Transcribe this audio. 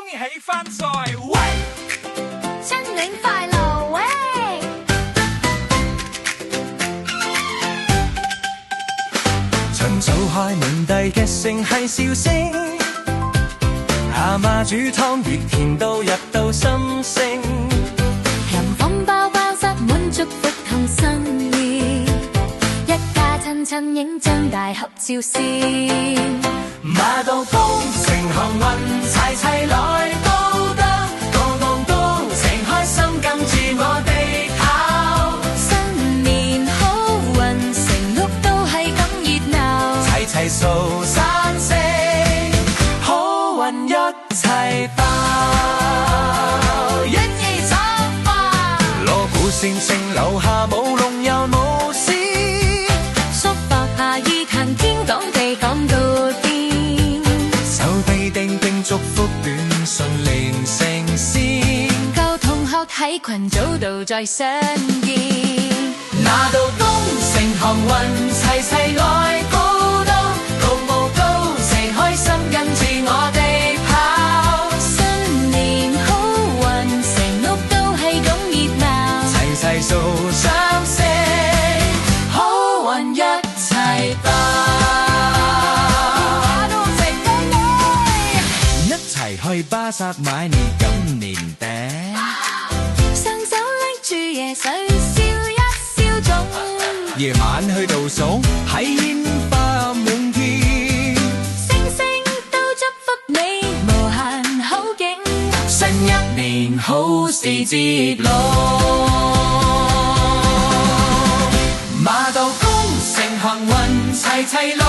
恭喜發財，喂！新年快樂，喂！尋早開門第嘅聲係笑聲，阿媽煮湯越甜到入到心聲，人風包包塞滿祝福同心意，一家親親影張大合照先。馬到功成幸運齊齊來報得，個個都情開心跟住我哋跑。新年好運成屋都係咁熱鬧，齊齊掃散聲，好運一齊爆，一二三花，鑼鼓聲聲留下舞龍又舞獅，叔伯阿姨談天講地講到癲，手臂叮叮祝福短信連成線，舊同學喺群組度再相見，拿到功成幸運齊齊來報到，高舞高齊開心跟住我哋跑。新年好運成屋都係咁熱鬧，齊齊掃雙聲，好運一齊爆，一齊去巴剎買年今年餅，雙手拎住椰水笑一笑總，夜晚去倒數睇煙花滿天，星星都祝福你無限好景，新一年好事接龍，馬到功成幸運齊齊來。